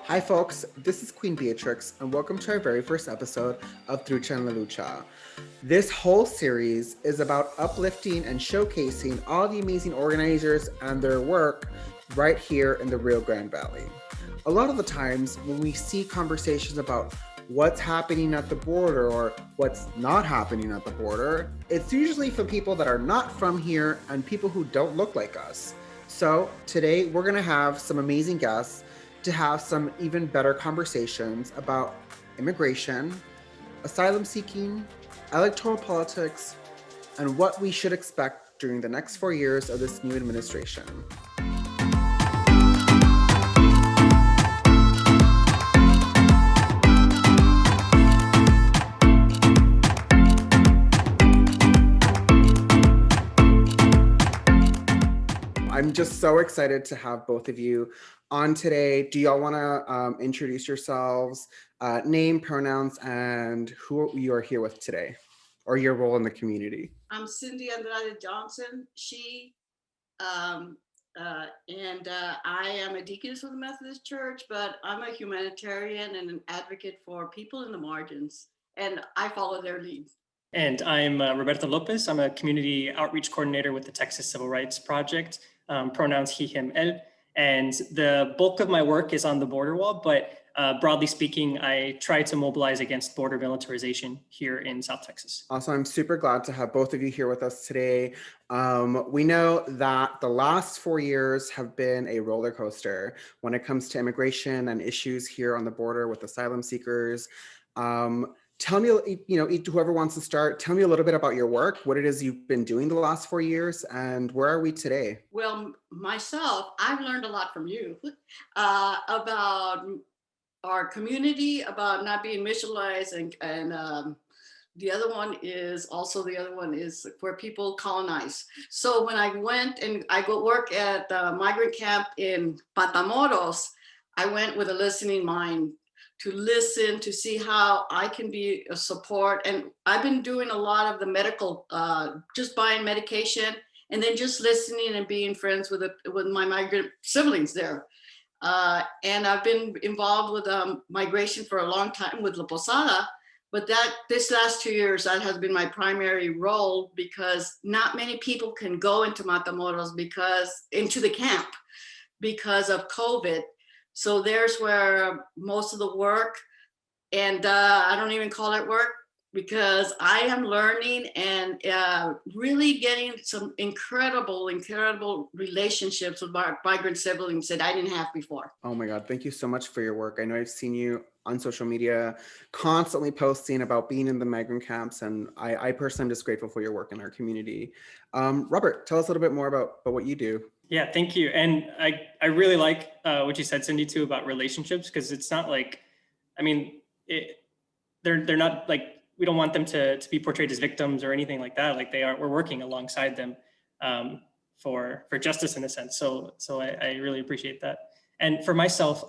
Hi folks, this is Queen Beatrix and welcome to our very first episode of Trucha and Lucha. This whole series is about uplifting and showcasing all the amazing organizers and their work right here in the Rio Grande Valley. A lot of the times when we see conversations about what's happening at the border or what's not happening at the border, it's usually from people that are not from here and people who don't look like us. So today we're gonna have some amazing guests to have some even better conversations about immigration, asylum seeking, electoral politics, and what we should expect during the next 4 years of this new administration. I'm just so excited to have both of you on today. Do y'all want to introduce yourselves, name, pronouns, and who you are here with today, or your role in the community? I'm Cindy Andrade Johnson, she, and I am a deaconess of the Methodist Church, but I'm a humanitarian and an advocate for people in the margins, and I follow their lead. And I'm Roberto Lopez. I'm a community outreach coordinator with the Texas Civil Rights Project, pronouns he, him, él. And the bulk of my work is on the border wall, but broadly speaking, I try to mobilize against border militarization here in South Texas. Also, I'm super glad to have both of you here with us today. We know that the last 4 years have been a roller coaster when it comes to immigration and issues here on the border with asylum seekers. Tell me, whoever wants to start, tell me a little bit about your work, what it is you've been doing the last 4 years, and where are we today? Well, myself, I've learned a lot from you about our community, about not being missionalized, and the other one is where people colonize. So when I went and I go work at the migrant camp in Matamoros, I went with a listening mind to listen, to see how I can be a support. And I've been doing a lot of the medical, just buying medication, and then just listening and being friends with my migrant siblings there. And I've been involved with migration for a long time with La Posada, but this last 2 years, that has been my primary role because not many people can go into Matamoros into the camp because of COVID. So there's where most of the work, and I don't even call it work because I am learning and really getting some incredible relationships with migrant siblings that I didn't have before. Oh my God, thank you so much for your work. I know I've seen you on social media constantly posting about being in the migrant camps, and I personally am just grateful for your work in our community. Robert, tell us a little bit more about what you do. Yeah, thank you. And I really like what you said, Cindy, too, about relationships, because it's not like, I mean, they're not like, we don't want them to be portrayed as victims or anything like that. Like they are, we're working alongside them for justice in a sense. So I really appreciate that. And for myself,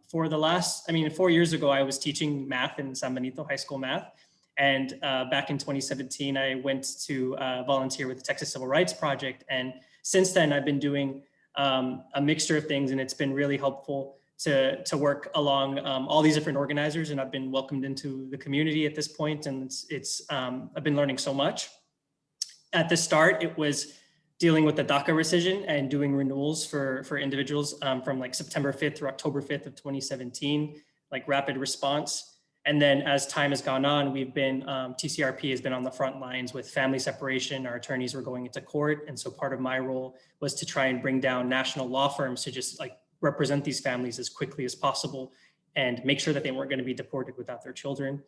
for the last, 4 years ago, I was teaching math in San Benito High School math. And back in 2017, I went to volunteer with the Texas Civil Rights Project. And since then, I've been doing a mixture of things, and it's been really helpful to work along all these different organizers. And I've been welcomed into the community at this point, and I've been learning so much. At the start, it was dealing with the DACA rescission and doing renewals for individuals from like September 5th through October 5th of 2017, like rapid response. And then as time has gone on, we've been, TCRP has been on the front lines with family separation. Our attorneys were going into court. And so part of my role was to try and bring down national law firms to just like represent these families as quickly as possible and make sure that they weren't going to be deported without their children.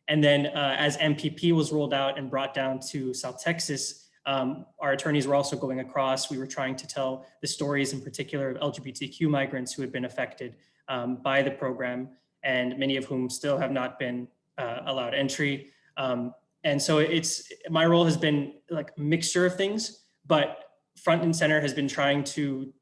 And then as MPP was rolled out and brought down to South Texas, our attorneys were also going across. We were trying to tell the stories in particular of LGBTQ migrants who had been affected by the program, and many of whom still have not been allowed entry. And so my role has been like a mixture of things, but front and center has been trying to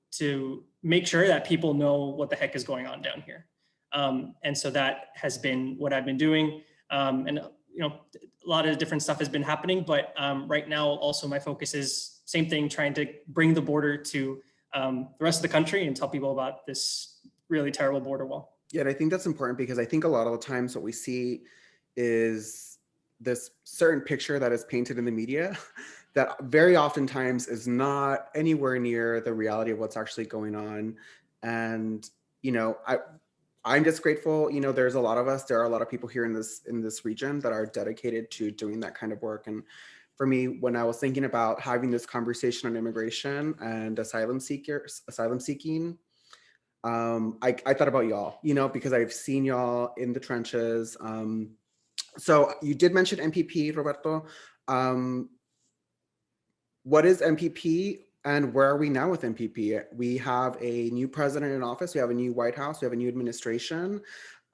make sure that people know what the heck is going on down here. And so that has been what I've been doing. And a lot of different stuff has been happening, but right now also my focus is same thing, trying to bring the border to the rest of the country and tell people about this really terrible border wall. Yeah, and I think that's important because I think a lot of the times what we see is this certain picture that is painted in the media that very oftentimes is not anywhere near the reality of what's actually going on. And, I'm just grateful, there's a lot of us, there are a lot of people here in this region that are dedicated to doing that kind of work. And for me, when I was thinking about having this conversation on immigration and asylum seeking, I thought about y'all, because I've seen y'all in the trenches. So you did mention MPP, Roberto. What is MPP and where are we now with MPP? We have a new president in office. We have a new White House. We have a new administration.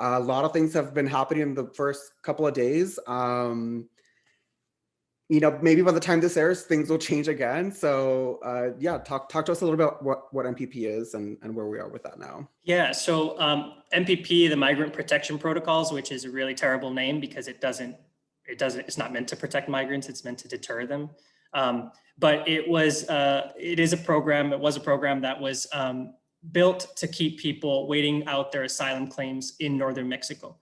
A lot of things have been happening in the first couple of days. Maybe by the time this airs, things will change again. So yeah, talk to us a little bit about what MPP is and where we are with that now. Yeah, so MPP, the Migrant Protection Protocols, which is a really terrible name because it's not meant to protect migrants, it's meant to deter them. But it was a program that was built to keep people waiting out their asylum claims in northern Mexico.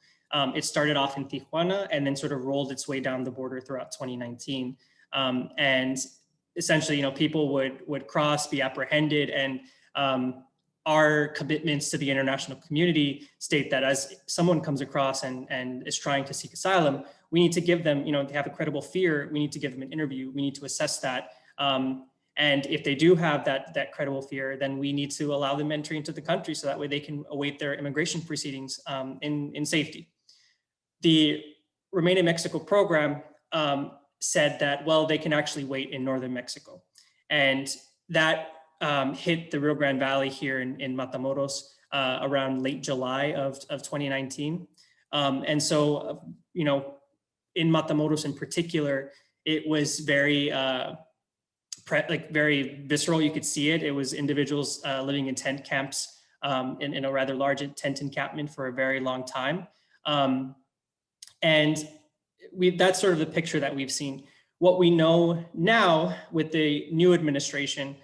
It started off in Tijuana and then sort of rolled its way down the border throughout 2019. And essentially, people would cross, be apprehended, and our commitments to the international community state that as someone comes across and is trying to seek asylum, we need to give them, they have a credible fear, we need to give them an interview, we need to assess that. And if they do have that credible fear, then we need to allow them entry into the country so that way they can await their immigration proceedings in safety. The Remain in Mexico program said that, well, they can actually wait in northern Mexico. And that hit the Rio Grande Valley here in Matamoros around late July of 2019. And so, in Matamoros in particular, it was very very visceral. You could see it. It was individuals living in tent camps in a rather large tent encampment for a very long time. And that's sort of the picture that we've seen. What we know now with the new administration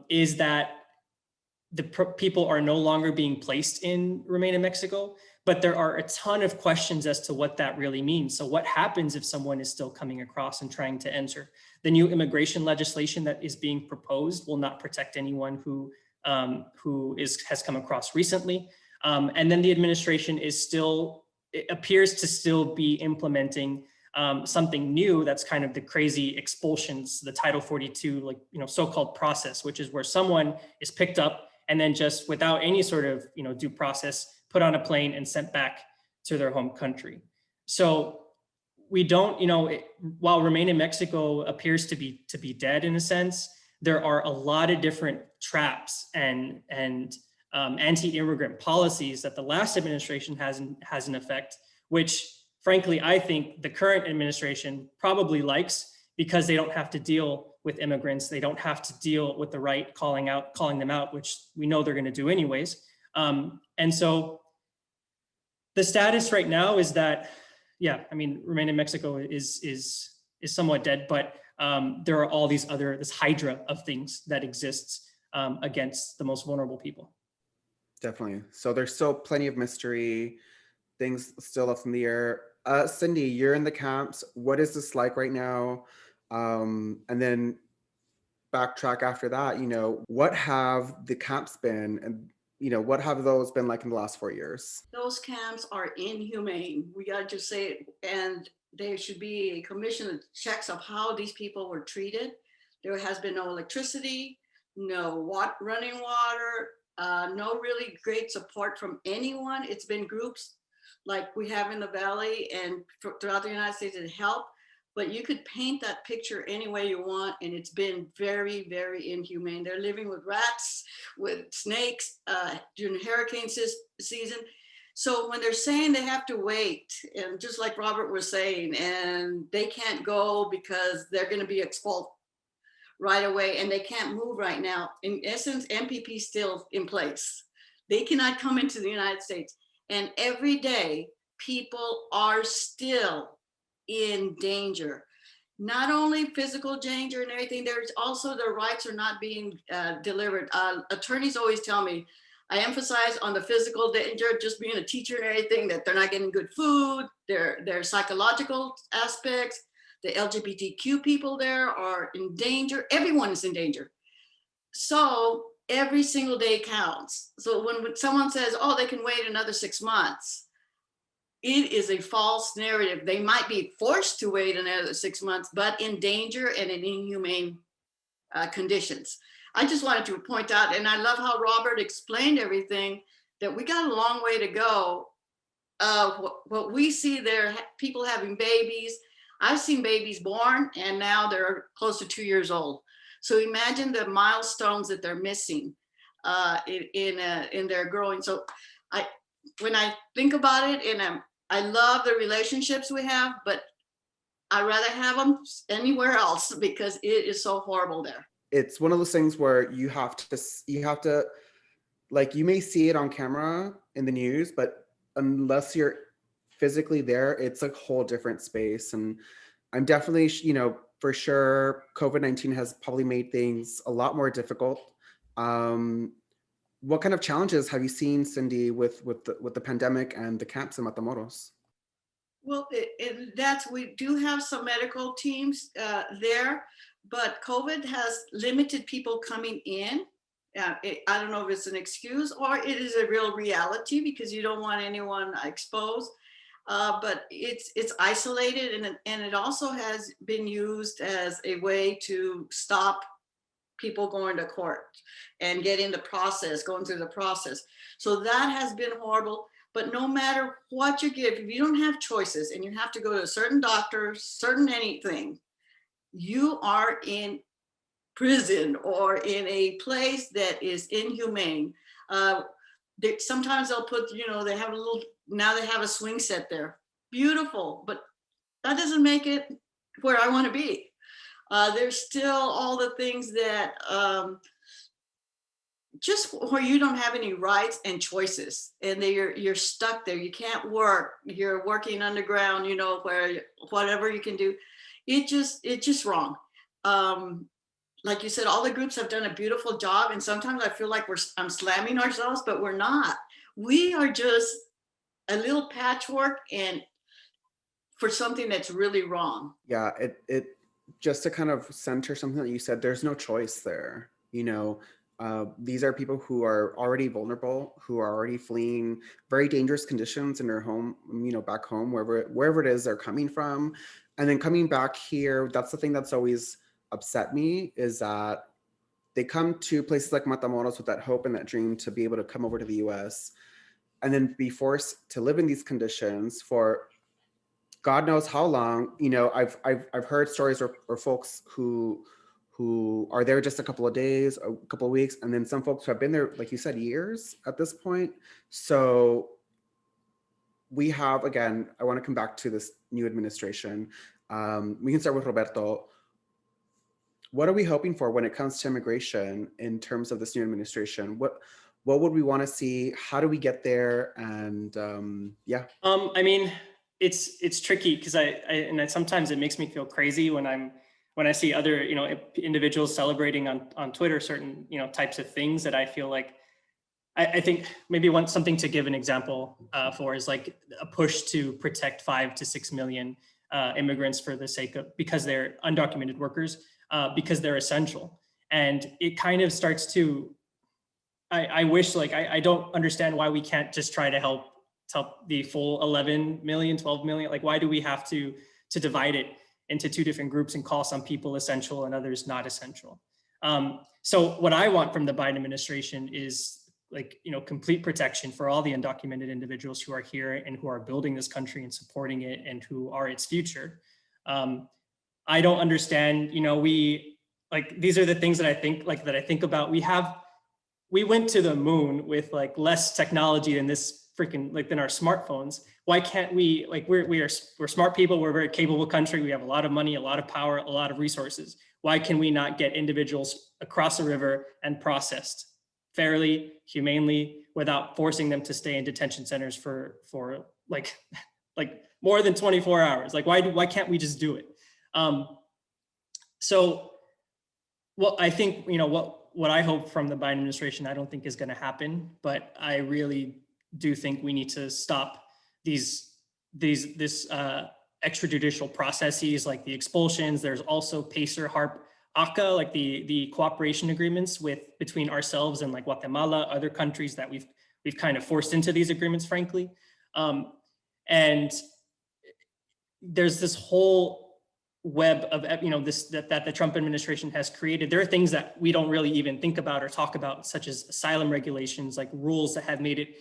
is that the people are no longer being placed in Remain in Mexico, but there are a ton of questions as to what that really means. So what happens if someone is still coming across and trying to enter? The new immigration legislation that is being proposed will not protect anyone who has come across recently. And then the administration appears to still be implementing something new that's kind of the crazy expulsions, the Title 42, so-called process, which is where someone is picked up and then just without any sort of, due process, put on a plane and sent back to their home country. So we don't, while Remain in Mexico appears to be dead in a sense, there are a lot of different traps and anti-immigrant policies that the last administration has in effect, which frankly, I think the current administration probably likes, because they don't have to deal with immigrants. They don't have to deal with the right calling them out, which we know they're going to do anyways. And so the status right now is that, yeah, I mean, Remain in Mexico is somewhat dead, but there are all this hydra of things that exists against the most vulnerable people. Definitely. So there's still plenty of mystery, things still up in the air. Cindy, you're in the camps. What is this like right now? And then backtrack after that, what have the camps been, and what have those been like in the last 4 years? Those camps are inhumane. We got to just say it. And there should be a commission that checks of how these people were treated. There has been no electricity, no running water, no really great support from anyone. It's been groups like we have in the Valley and throughout the United States that help, but you could paint that picture any way you want, and it's been very, very inhumane. They're living with rats, with snakes during hurricane season. So when they're saying they have to wait, and just like Robert was saying, and they can't go because they're going to be expelled right away, and they can't move right now. In essence, MPP is still in place. They cannot come into the United States. And every day, people are still in danger. Not only physical danger and everything, there's also their rights are not being delivered. Attorneys always tell me, I emphasize on the physical danger, just being a teacher and everything, that they're not getting good food, their psychological aspects, the LGBTQ people there are in danger. Everyone is in danger. So every single day counts. So when someone says, oh, they can wait another 6 months, it is a false narrative. They might be forced to wait another 6 months, but in danger and in inhumane conditions. I just wanted to point out, and I love how Robert explained everything, that we got a long way to go. What we see there, people having babies. I've seen babies born and now they're close to 2 years old. So imagine the milestones that they're missing in their growing. So when I think about it, and I love the relationships we have, but I'd rather have them anywhere else because it is so horrible there. It's one of those things where you have to, like, you may see it on camera in the news, but unless you're physically there, it's a whole different space. And I'm definitely, for sure, COVID-19 has probably made things a lot more difficult. What kind of challenges have you seen, Cindy, with the pandemic and the camps in Matamoros? Well, we do have some medical teams there, but COVID has limited people coming in. I don't know if it's an excuse or it is a real reality because you don't want anyone exposed. But it's isolated, and it also has been used as a way to stop people going to court and going through the process. So that has been horrible. But no matter what you give, if you don't have choices and you have to go to a certain doctor, certain anything, you are in prison or in a place that is inhumane. Sometimes they'll put, they have now they have a swing set there. Beautiful, but that doesn't make it where I want to be. There's still all the things that just where you don't have any rights and choices, and you're stuck there. You can't work. You're working underground, where whatever you can do, it's just wrong. Like you said, all the groups have done a beautiful job, and sometimes I feel like I'm slamming ourselves, but we're not. We are just a little patchwork and for something that's really wrong. Yeah, it just to kind of center something that you said, there's no choice there. These are people who are already vulnerable, who are already fleeing very dangerous conditions in their home, back home, wherever it is they're coming from. And then coming back here, that's the thing that's always upset me, is that they come to places like Matamoros with that hope and that dream to be able to come over to the US and then be forced to live in these conditions for God knows how long. I've heard stories where folks who who are there just a couple of days, a couple of weeks, and then some folks who have been there, like you said, years at this point. So we have, again, I want to come back to this new administration. We can start with Roberto. What are we hoping for when it comes to immigration in terms of this new administration? What would we want to see? How do we get there? And yeah. I mean, it's tricky because sometimes it makes me feel crazy when I see other, you know, individuals celebrating on Twitter certain, you know, types of things that I feel like I think maybe something to give an example for is like a push to protect 5 to 6 million immigrants for the sake of, because they're undocumented workers, because they're essential. And it kind of starts to, I wish, like, I don't understand why we can't just try to help the full 11 million, 12 million. Like, why do we have to divide it into two different groups and call some people essential and others not essential? So what I want from the Biden administration is, like, you know, complete protection for all the undocumented individuals who are here and who are building this country and supporting it and who are its future. I don't understand, you know, these are the things that I think about. We went to the moon with like less technology than this than our smartphones. Why can't we, like, we're smart people, we're a very capable country, we have a lot of money, a lot of power, a lot of resources. Why can we not get individuals across a river and processed fairly, humanely, without forcing them to stay in detention centers for like more than 24 hours? Like, why can't we just do it? So well, I think, you know, what I hope from the Biden administration, I don't think is going to happen, but I really do think we need to stop this extrajudicial processes like the expulsions. There's also PACER, HARP, ACA, like the cooperation agreements between ourselves and like Guatemala, other countries that we've kind of forced into these agreements, frankly. And there's this whole web of, you know, that the Trump administration has created. There are things that we don't really even think about or talk about, such as asylum regulations, like rules that have made it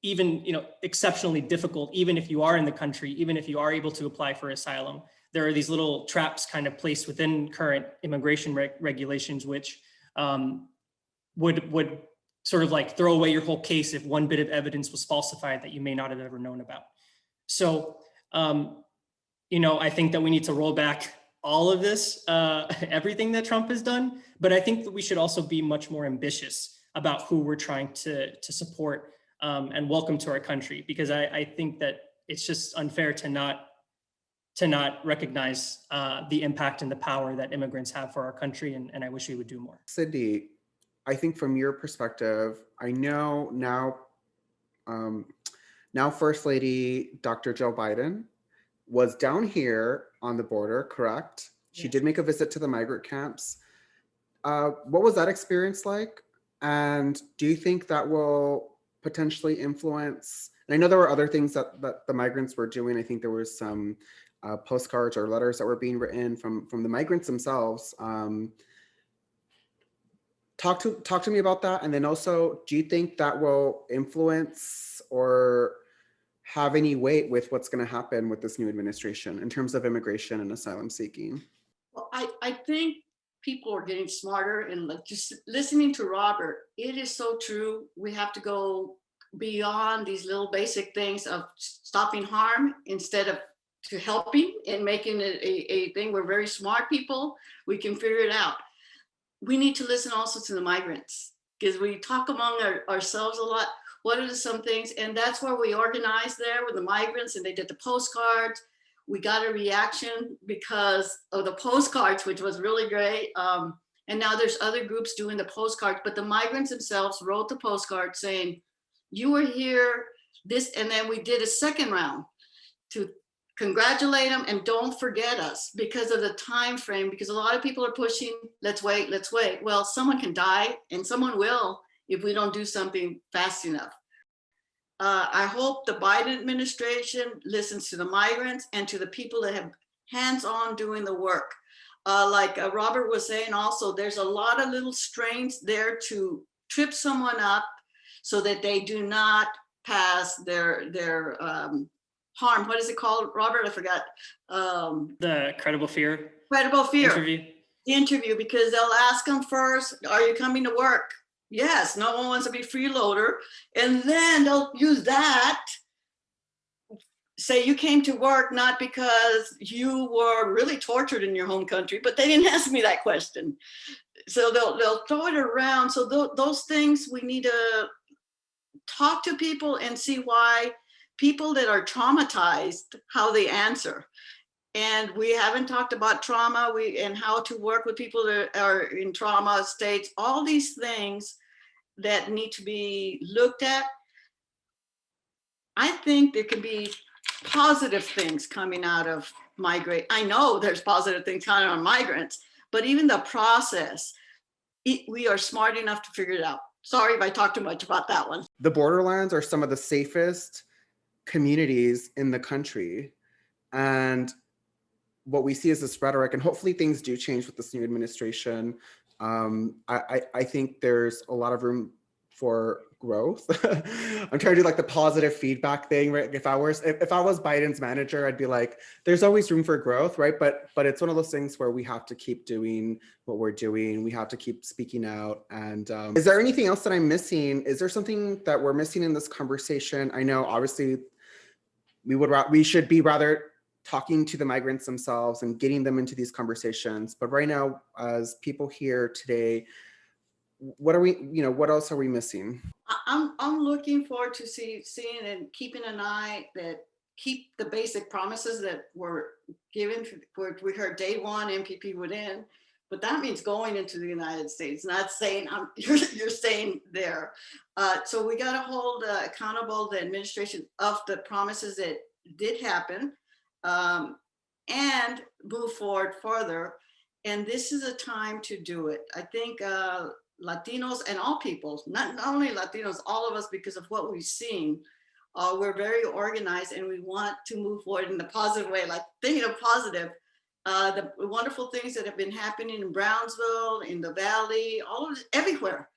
even, you know, exceptionally difficult, even if you are in the country, even if you are able to apply for asylum. There are these little traps kind of placed within current immigration regulations, which would sort of like throw away your whole case if one bit of evidence was falsified that you may not have ever known about. So, you know, I think that we need to roll back all of this, everything that Trump has done, but I think that we should also be much more ambitious about who we're trying to support and welcome to our country, because I think that it's just unfair to not recognize the impact and the power that immigrants have for our country, and I wish we would do more. Cindy, I think from your perspective, I know now First Lady Dr. Joe Biden was down here on the border, correct? She Yes. did make a visit to the migrant camps. What was that experience like? And do you think that will potentially influence? And I know there were other things that the migrants were doing. I think there was some postcards or letters that were being written from the migrants themselves. Talk to me about that. And then also, do you think that will influence or have any weight with what's going to happen with this new administration in terms of immigration and asylum seeking? Well, I think people are getting smarter, and like just listening to Robert, it is so true. We have to go beyond these little basic things of stopping harm instead of to helping and making it a thing. We're very smart people. We can figure it out. We need to listen also to the migrants, because we talk among ourselves a lot. What are some things? And that's where we organized there with the migrants, and they did the postcards. We got a reaction because of the postcards, which was really great. And now there's other groups doing the postcards, but the migrants themselves wrote the postcard saying, you were here, this, and then we did a second round to congratulate them and don't forget us because of the time frame, because a lot of people are pushing, let's wait. Well, someone can die, and someone will if we don't do something fast enough. I hope the Biden administration listens to the migrants and to the people that have hands-on doing the work. Like Robert was saying also, there's a lot of little strains there to trip someone up so that they do not pass their harm. What is it called, Robert? I forgot. The credible fear Credible fear. interview. interview, because they'll ask them first, are you coming to work? Yes, no one wants to be freeloader. And then they'll use that, say you came to work not because you were really tortured in your home country, but they didn't ask me that question. So they'll throw it around. So those things, we need to talk to people and see why people that are traumatized, how they answer. And we haven't talked about trauma and how to work with people that are in trauma states, all these things that need to be looked at. I think there can be positive things coming out of migrate. I know there's positive things coming out of migrants, but even the process, we are smart enough to figure it out. Sorry if I talked too much about that one. The borderlands are some of the safest communities in the country. And what we see is this rhetoric, and hopefully things do change with this new administration. I think there's a lot of room for growth. I'm trying to do like the positive feedback thing, right? If I was Biden's manager, I'd be like, there's always room for growth, right? But it's one of those things where we have to keep doing what we're doing. We have to keep speaking out. And is there anything else that I'm missing? Is there something that we're missing in this conversation? I know obviously we should be rather talking to the migrants themselves and getting them into these conversations. But right now, as people here today, what else are we missing? I'm looking forward to seeing and keeping an eye that keep the basic promises that were given. We heard day one MPP would end, but that means going into the United States, not saying you're staying there. So we got to hold accountable the administration of the promises that did happen, and move forward further. And this is a time to do it. I think Latinos and all people, not only Latinos, all of us, because of what we've seen, we're very organized and we want to move forward in a positive way. Like thinking of positive, the wonderful things that have been happening in Brownsville, in the Valley, all of everywhere,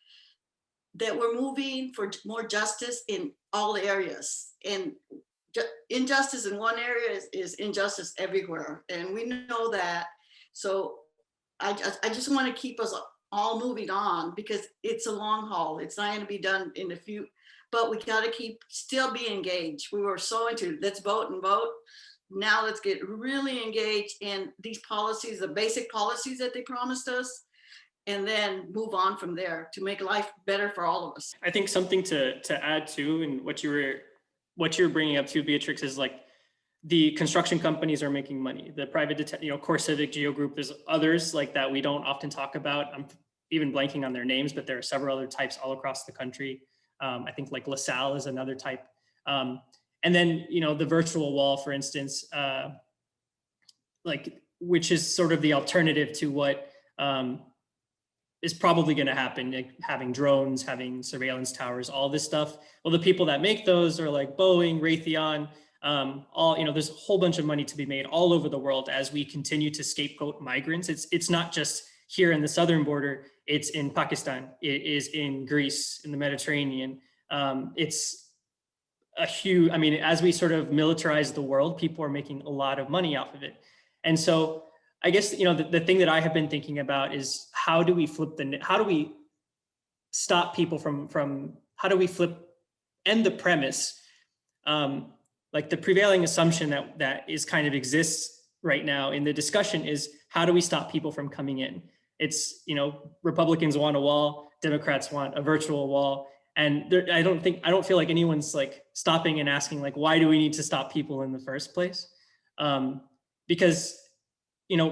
that we're moving for more justice in all areas. And injustice in one area is injustice everywhere, and we know that. So I just want to keep us all moving on, because it's a long haul. It's not going to be done in a few, but we got to still be engaged. We were so into let's vote and vote. Now let's get really engaged in these policies, the basic policies that they promised us, and then move on from there to make life better for all of us. I think something to add to, and what you're bringing up too, Beatrix, is like the construction companies are making money. The private, CoreCivic, Geo Group, there's others like that we don't often talk about. I'm even blanking on their names, but there are several other types all across the country. I think like LaSalle is another type. And then, the virtual wall, for instance, which is sort of the alternative to what is probably going to happen, like having drones, having surveillance towers, all this stuff. Well, the people that make those are like Boeing, Raytheon, there's a whole bunch of money to be made all over the world as we continue to scapegoat migrants. It's not just here in the southern border, it's in Pakistan, it is in Greece, in the Mediterranean. It's a huge, as we sort of militarize the world, people are making a lot of money off of it. And so I guess, the thing that I have been thinking about is how do we stop people from how do we end the premise, like the prevailing assumption that is kind of exists right now in the discussion is how do we stop people from coming in? It's, Republicans want a wall, Democrats want a virtual wall. And I don't feel like anyone's like stopping and asking like, why do we need to stop people in the first place? Because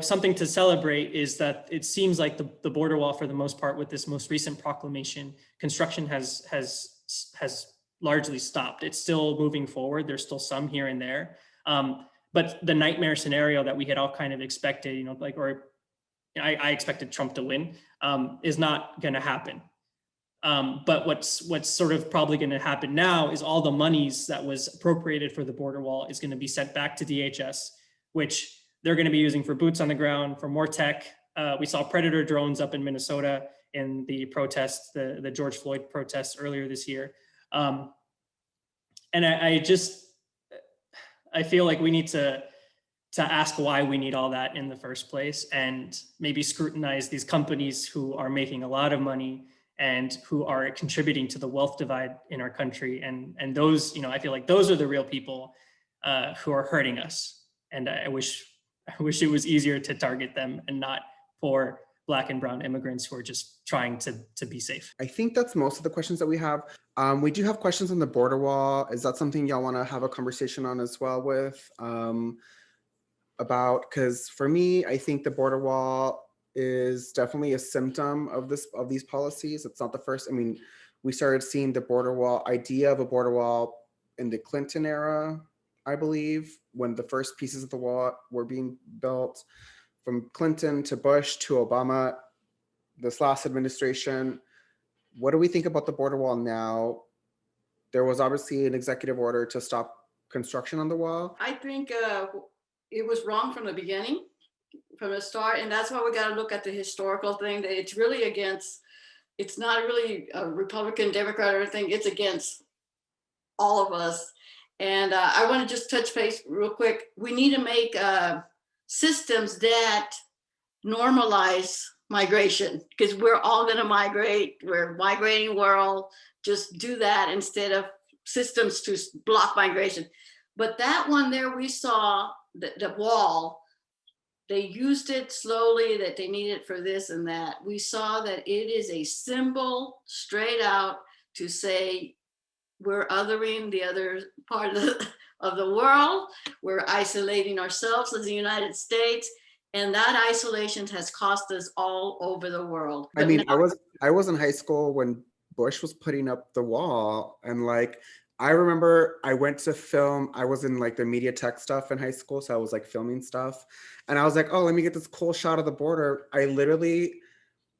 something to celebrate is that it seems like the border wall, for the most part, with this most recent proclamation, construction has largely stopped. It's still moving forward. There's still some here and there. But the nightmare scenario that we had all kind of expected, I expected Trump to win, is not going to happen. But what's sort of probably going to happen now is all the monies that was appropriated for the border wall is going to be sent back to DHS, which they're going to be using for boots on the ground, for more tech. We saw Predator drones up in Minnesota in the protests, the George Floyd protests earlier this year. And I feel like we need to ask why we need all that in the first place, and maybe scrutinize these companies who are making a lot of money and who are contributing to the wealth divide in our country. And those, I feel like those are the real people who are hurting us. And I wish it was easier to target them and not for Black and brown immigrants who are just trying to be safe. I think that's most of the questions that we have. We do have questions on the border wall. Is that something y'all want to have a conversation on as well with? About, because for me, I think the border wall is definitely a symptom of these policies. It's not the first. I mean, we started seeing the border wall idea of a border wall in the Clinton era, I believe, when the first pieces of the wall were being built. From Clinton to Bush to Obama, this last administration. What do we think about the border wall now? There was obviously an executive order to stop construction on the wall. I think it was wrong from the beginning, from the start. And that's why we got to look at the historical thing. That it's really against, it's not really a Republican, Democrat or anything. It's against all of us. And I want to just touch base real quick. We need to make systems that normalize migration, because we're all going to migrate. We're a migrating world. Just do that instead of systems to block migration. But that one there, we saw the wall, they used it slowly, that they need it for this and that. We saw that it is a symbol straight out to say we're othering the other part of the world. We're isolating ourselves as the United States. And that isolation has cost us all over the world. I mean, I was in high school when Bush was putting up the wall, and like I remember I went to film. I was in like the media tech stuff in high school, so I was like filming stuff, and I was like, oh, let me get this cool shot of the border. It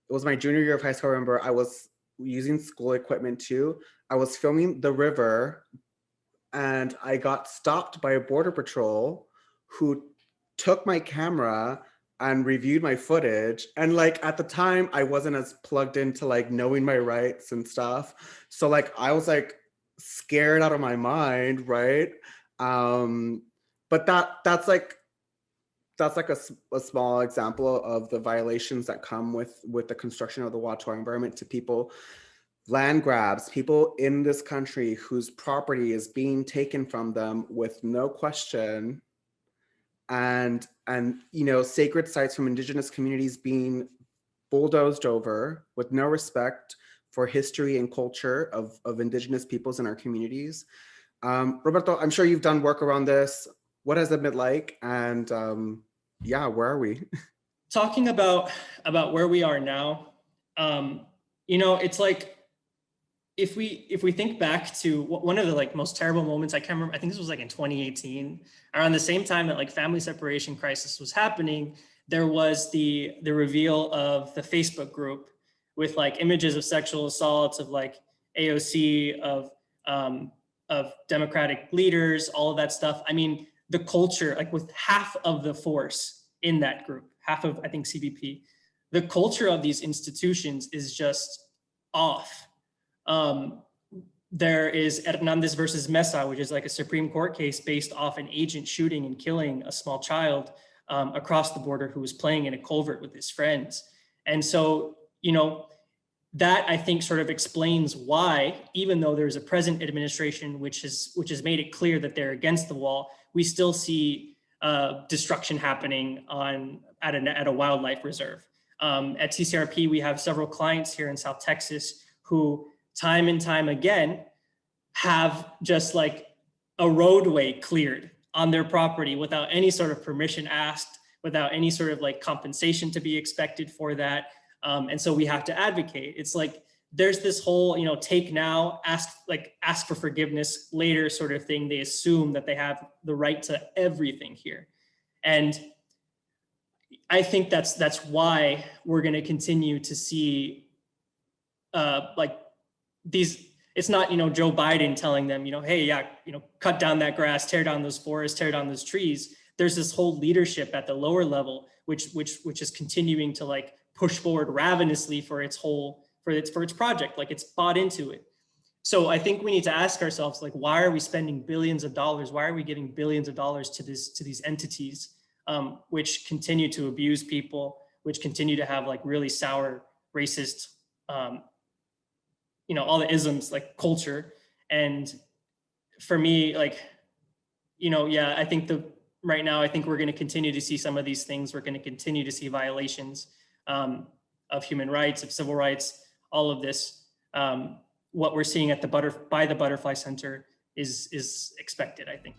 was my junior year of high school. I remember I was using school equipment too. I was filming the river, and I got stopped by a border patrol who took my camera and reviewed my footage. And like at the time I wasn't as plugged into like knowing my rights and stuff. So like I was like scared out of my mind, right? But that's like a small example of the violations that come with the construction of the wall to our environment, to people, land grabs, people in this country whose property is being taken from them with no question, and sacred sites from indigenous communities being bulldozed over with no respect for history and culture of indigenous peoples in our communities. Roberto, I'm sure you've done work around this. What has it been like? And where are we? Talking about where we are now, it's like, if we think back to one of the like most terrible moments, I can't remember, I think this was like in 2018, around the same time that like family separation crisis was happening, there was the reveal of the Facebook group with like images of sexual assaults, of like AOC, of Democratic leaders, all of that stuff. I mean, the culture, like with half of the force in that group, half of, I think, CBP, the culture of these institutions is just off. There is Hernandez versus Mesa, which is like a Supreme Court case based off an agent shooting and killing a small child across the border who was playing in a culvert with his friends. And so, that I think sort of explains why, even though there's a present administration which has made it clear that they're against the wall, we still see destruction happening at a wildlife reserve. At TCRP, we have several clients here in South Texas who time and time again have just like a roadway cleared on their property without any sort of permission asked, without any sort of like compensation to be expected for that. And so we have to advocate. It's like there's this whole, take now, ask for forgiveness later sort of thing. They assume that they have the right to everything here. And I think that's why we're going to continue to see it's not, Joe Biden telling them, hey, cut down that grass, tear down those forests, tear down those trees. There's this whole leadership at the lower level, which is continuing to like push forward ravenously for its project, like it's bought into it. So I think we need to ask ourselves, like, why are we spending billions of dollars? Why are we giving billions of dollars to these entities which continue to abuse people, which continue to have like really sour, racist, all the isms, like culture. And for me, like, I think right now, I think we're going to continue to see some of these things. We're going to continue to see violations of human rights, of civil rights, all of this. What we're seeing at by the Butterfly Center is expected, I think.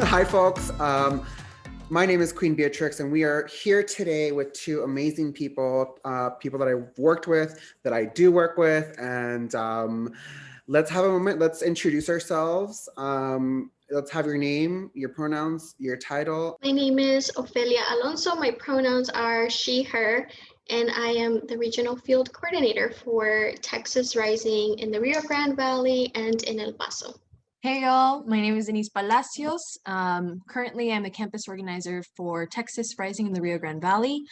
Hi, folks. My name is Queen Beatrix, and we are here today with two amazing people, people that I've worked with, that I do work with, and let's have a moment. Let's introduce ourselves. Let's have your name, your pronouns, your title. My name is Ofelia Alonso. My pronouns are she, her, and I am the Regional Field Coordinator for Texas Rising in the Rio Grande Valley and in El Paso. Hey y'all, my name is Denise Palacios. Currently, I'm a campus organizer for Texas Rising in the Rio Grande Valley.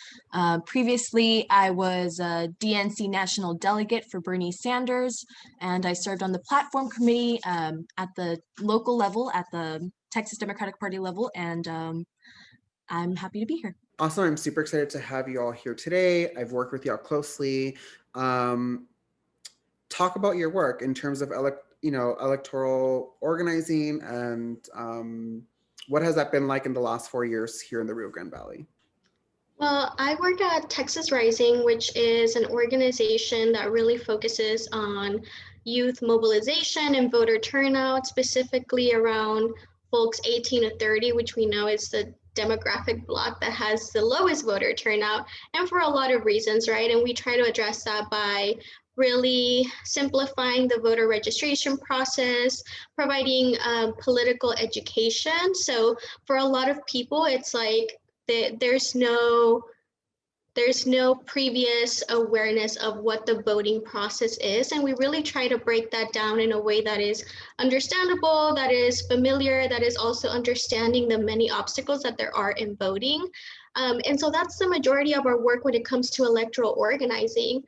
Previously, I was a DNC National Delegate for Bernie Sanders, and I served on the platform committee at the local level, at the Texas Democratic Party level, and I'm happy to be here. Awesome, I'm super excited to have you all here today. I've worked with y'all closely. Talk about your work in terms of electoral organizing, and what has that been like in the last 4 years here in the Rio Grande Valley? Well, I work at Texas Rising, which is an organization that really focuses on youth mobilization and voter turnout, specifically around folks 18 to 30, which we know is the demographic block that has the lowest voter turnout, and for a lot of reasons, right? And we try to address that by really simplifying the voter registration process, providing political education. So for a lot of people, it's like there's no previous awareness of what the voting process is. And we really try to break that down in a way that is understandable, that is familiar, that is also understanding the many obstacles that there are in voting. And so that's the majority of our work when it comes to electoral organizing.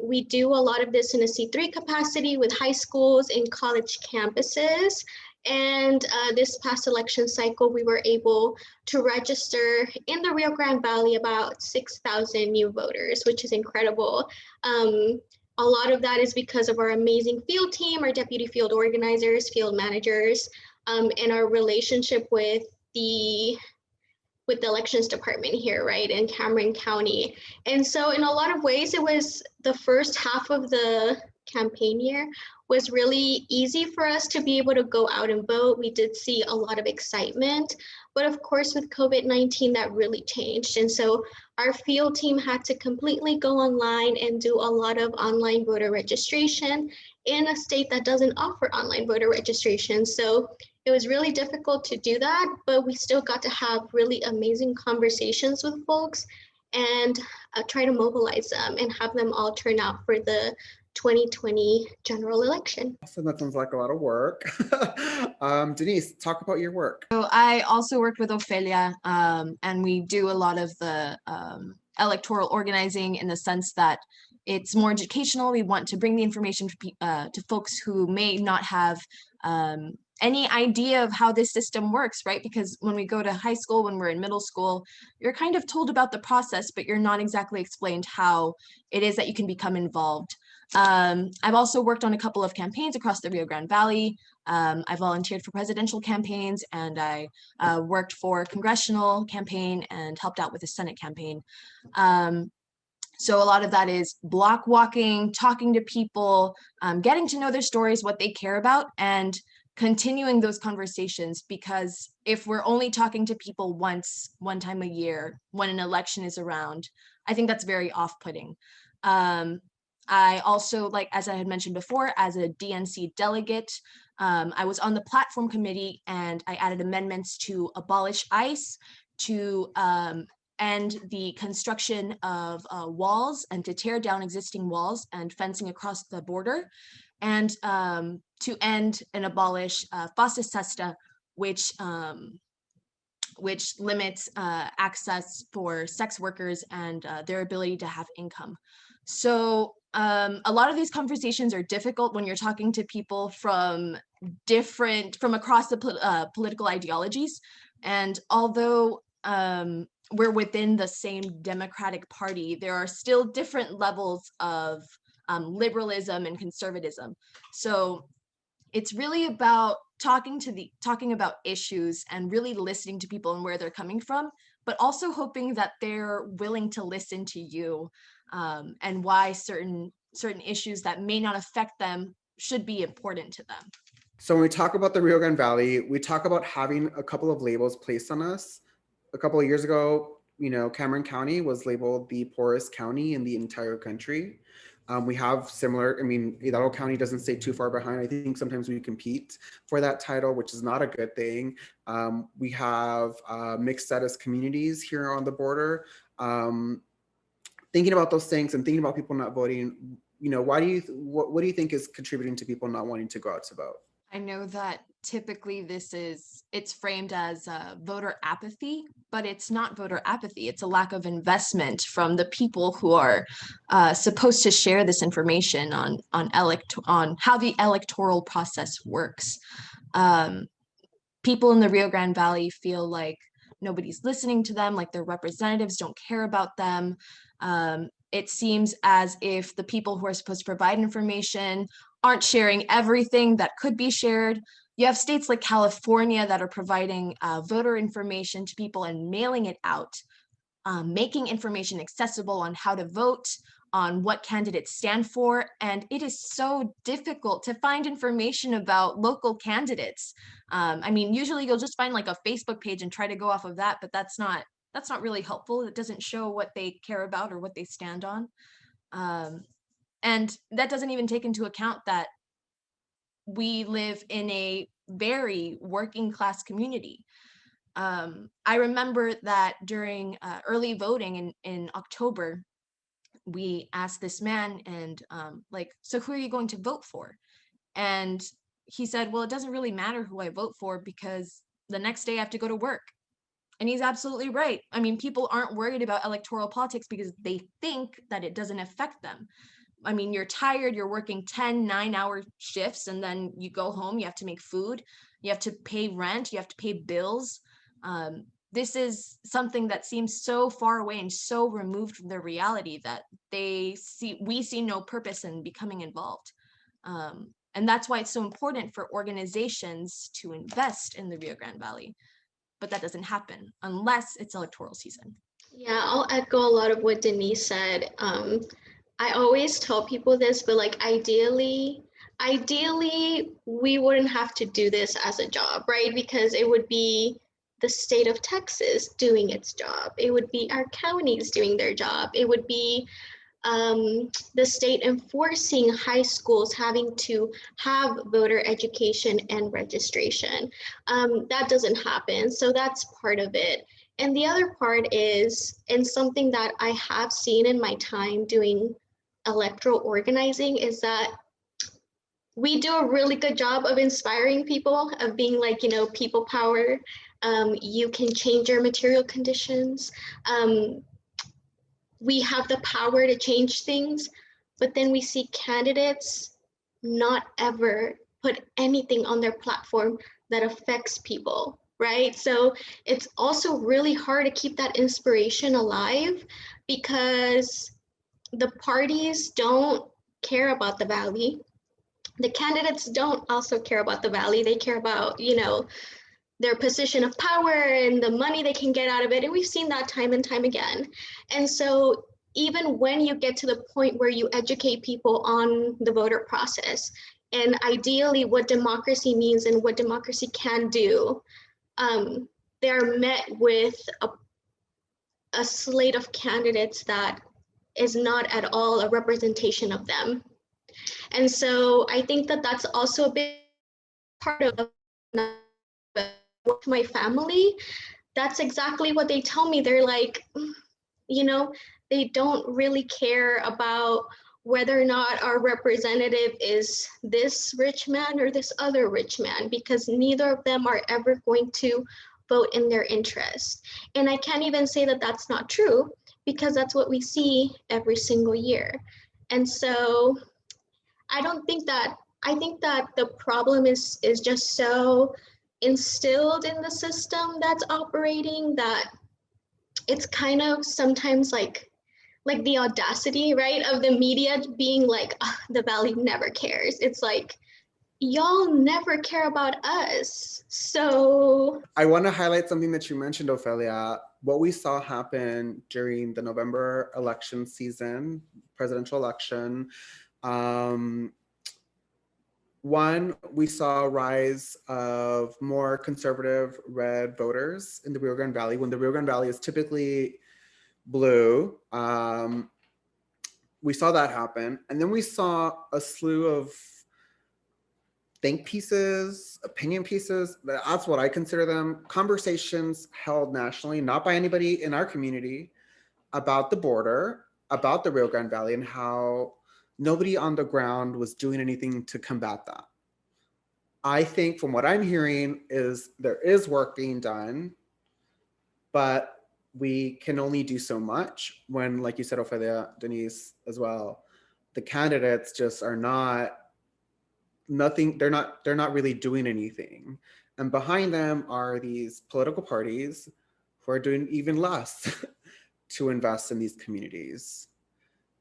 We do a lot of this in a C3 capacity with high schools and college campuses. And this past election cycle, we were able to register in the Rio Grande Valley about 6,000 new voters, which is incredible. A lot of that is because of our amazing field team, our deputy field organizers, field managers, and our relationship with the with the elections department here, right, in Cameron County. And so in a lot of ways, it was the first half of the campaign year was really easy for us to be able to go out and vote. We did see a lot of excitement, but of course with COVID-19, that really changed. And so our field team had to completely go online and do a lot of online voter registration in a state that doesn't offer online voter registration. So it was really difficult to do that, but we still got to have really amazing conversations with folks and try to mobilize them and have them all turn out for the 2020 general election. So that sounds like a lot of work. Denise, talk about your work. So I also worked with Ophelia, and we do a lot of the electoral organizing in the sense that it's more educational. We want to bring the information to folks who may not have any idea of how this system works, right? Because when we go to high school, when we're in middle school, you're kind of told about the process, but you're not exactly explained how it is that you can become involved. I've also worked on a couple of campaigns across the Rio Grande Valley. I volunteered for presidential campaigns, and I worked for a congressional campaign and helped out with a Senate campaign. So a lot of that is block walking, talking to people, getting to know their stories, what they care about, and continuing those conversations. Because if we're only talking to people one time a year, when an election is around, I think that's very off-putting. I also, like, as I had mentioned before, as a DNC delegate, I was on the platform committee, and I added amendments to abolish ICE, to end the construction of walls, and to tear down existing walls and fencing across the border, and to end and abolish fossa sesta, which limits access for sex workers and their ability to have income. So a lot of these conversations are difficult when you're talking to people from across the political ideologies. And although we're within the same Democratic Party, there are still different levels of liberalism and conservatism. So it's really about talking about issues and really listening to people and where they're coming from, but also hoping that they're willing to listen to you, and why certain issues that may not affect them should be important to them. So when we talk about the Rio Grande Valley, we talk about having a couple of labels placed on us. A couple of years ago, Cameron County was labeled the poorest county in the entire country. We have similar, Hidalgo County doesn't stay too far behind. I think sometimes we compete for that title, which is not a good thing. We have mixed status communities here on the border. Thinking about those things and thinking about people not voting, what do you think is contributing to people not wanting to go out to vote? I know that typically it's framed as voter apathy, but it's not voter apathy. It's a lack of investment from the people who are supposed to share this information on how the electoral process works. People in the Rio Grande Valley feel like nobody's listening to them, like their representatives don't care about them. It seems as if the people who are supposed to provide information aren't sharing everything that could be shared. You have states like California that are providing voter information to people and mailing it out, making information accessible on how to vote, on what candidates stand for. And it is so difficult to find information about local candidates. Usually you'll just find like a Facebook page and try to go off of that, but that's not really helpful. It doesn't show what they care about or what they stand on. And that doesn't even take into account that we live in a very working class community. I remember that during early voting in October, we asked this man, and so who are you going to vote for? And he said, well, it doesn't really matter who I vote for because the next day I have to go to work. And he's absolutely right. People aren't worried about electoral politics because they think that it doesn't affect them. You're tired, you're working 10 9-hour shifts, and then you go home, you have to make food, you have to pay rent, you have to pay bills. This is something that seems so far away and so removed from their reality that we see no purpose in becoming involved. And that's why it's so important for organizations to invest in the Rio Grande Valley. but that doesn't happen unless it's electoral season. Yeah, I'll echo a lot of what Denise said. I always tell people this, but like ideally, we wouldn't have to do this as a job, right? Because it would be the state of Texas doing its job. It would be our counties doing their job. It would be the state enforcing high schools having to have voter education and registration. That doesn't happen. So that's part of it. And the other part is, and something that I have seen in my time doing electoral organizing, is that we do a really good job of inspiring people, of being like, you know, people power. You can change your material conditions. We have the power to change things, but then we see candidates not ever put anything on their platform that affects people, right? So it's also really hard to keep that inspiration alive because the parties don't care about the valley. The candidates don't also care about the valley. They care about, you know, their position of power and the money they can get out of it. And we've seen that time and time again. And so even when you get to the point where you educate people on the voter process and ideally what democracy means and what democracy can do, they're met with a slate of candidates that is not at all a representation of them. And so I think that that's also a big part of my family. That's exactly what they tell me. They're like, you know, they don't really care about whether or not our representative is this rich man or this other rich man, because neither of them are ever going to vote in their interest. And I can't even say that that's not true, because that's what we see every single year. And so I don't think that, I think that the problem is just so instilled in the system that's operating that it's kind of sometimes like the audacity, right, of the media being like, "Ugh, the Valley never cares." It's like, y'all never care about us. So I want to highlight something that you mentioned, Ophelia. What we saw happen during the November election season, presidential election, one, we saw a rise of more conservative red voters in the Rio Grande Valley, when the Rio Grande Valley is typically blue. We saw that happen. And then we saw a slew of think pieces, opinion pieces, that's what I consider them, conversations held nationally, not by anybody in our community, about the border, about the Rio Grande Valley, and how nobody on the ground was doing anything to combat that. I think from what I'm hearing is there is work being done, but we can only do so much when, like you said, Ophelia, Denise, as well, the candidates just are not they're not really doing anything. And behind them are these political parties who are doing even less to invest in these communities.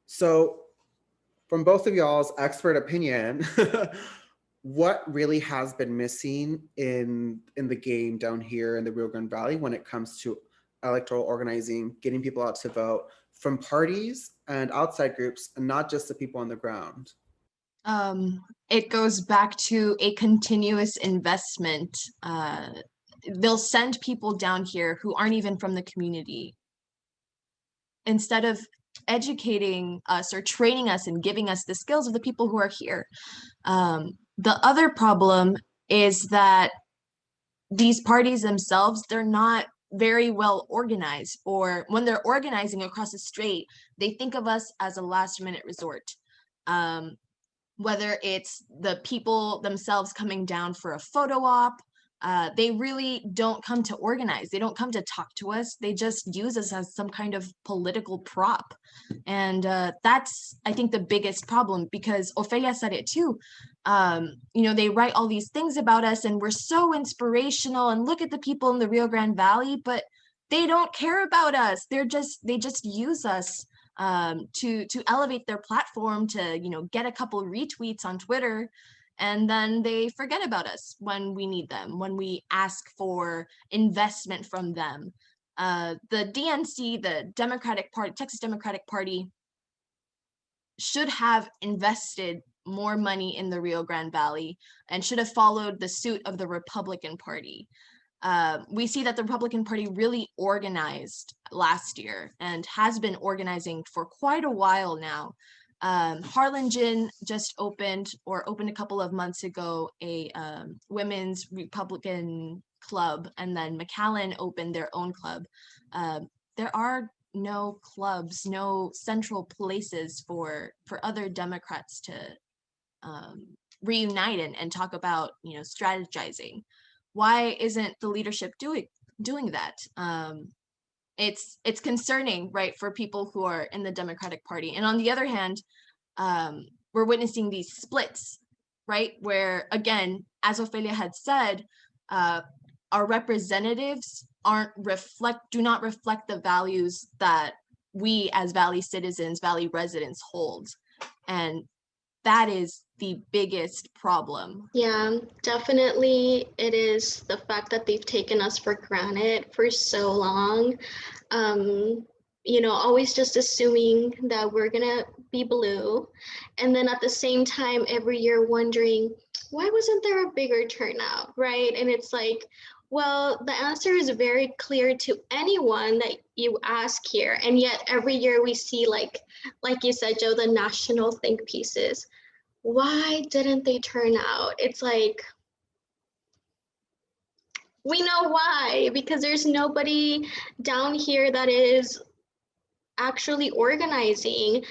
So from both of y'all's expert opinion, what really has been missing in the game down here in the Rio Grande Valley when it comes to electoral organizing, getting people out to vote from parties and outside groups, and not just the people on the ground? It goes back to a continuous investment. They'll send people down here who aren't even from the community. Instead of educating us or training us and giving us the skills of the people who are here. The other problem is that these parties themselves, they're not very well organized, or when they're organizing across the strait, they think of us as a last minute resort. Whether it's the people themselves coming down for a photo op, they really don't come to organize. They don't come to talk to us. They just use us as some kind of political prop. And that's, I think, the biggest problem, because Ophelia said it too. You know, they write all these things about us and we're so inspirational and look at the people in the Rio Grande Valley, but they don't they just use us to elevate their platform, to, you know, get a couple retweets on Twitter. and then they forget about us when we need them, when we ask for investment from them. The DNC, the Democratic Party, Texas Democratic Party, should have invested more money in the Rio Grande Valley and should have followed the suit of the Republican Party. We see that the Republican Party really organized last year and has been organizing for quite a while now. Harlingen just opened a couple of months ago a women's Republican club, and then McAllen opened their own club. There are no clubs, no central places for other Democrats to reunite and talk about, strategizing. Why isn't the leadership doing that? It's concerning, right, for people who are in the Democratic Party. And on the other hand, we're witnessing these splits, right, where, again, as Ophelia had said, our representatives do not reflect the values that we as Valley citizens, Valley residents hold. And that is the biggest problem. Yeah, definitely it is the fact that they've taken us for granted for so long. Always just assuming that we're gonna be blue. And then at the same time, every year wondering, why wasn't there a bigger turnout, right? And it's like, well, the answer is very clear to anyone that you ask here. And yet every year we see, like you said, Joe, the national think pieces. Why didn't they turn out? It's like, we know why, because there's nobody down here that is actually organizing,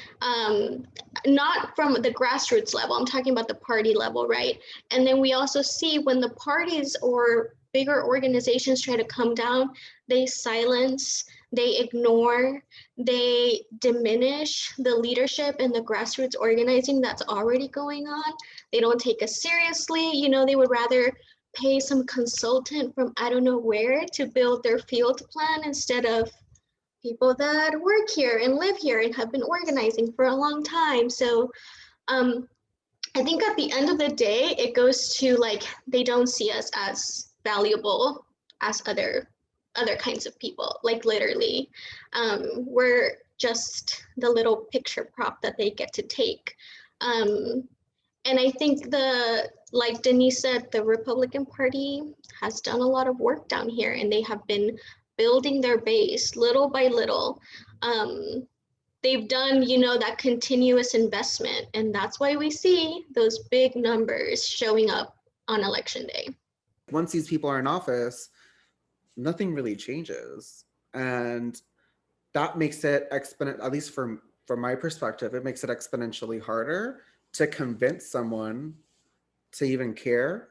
not from the grassroots level. I'm talking about the party level, right? And then we also see when the parties or bigger organizations try to come down, they silence, they ignore, they diminish the leadership and the grassroots organizing that's already going on. They don't take us seriously. They would rather pay some consultant from I don't know where to build their field plan instead of people that work here and live here and have been organizing for a long time. So I think at the end of the day, it goes to, like, they don't see us as valuable as other kinds of people, like literally. We're just the little picture prop that they get to take. And I think like Denise said, the Republican Party has done a lot of work down here, and they have been building their base little by little. They've done, that continuous investment, and that's why we see those big numbers showing up on election day. Once these people are in office, nothing really changes. And that makes it at least from my perspective, it makes it exponentially harder to convince someone to even care.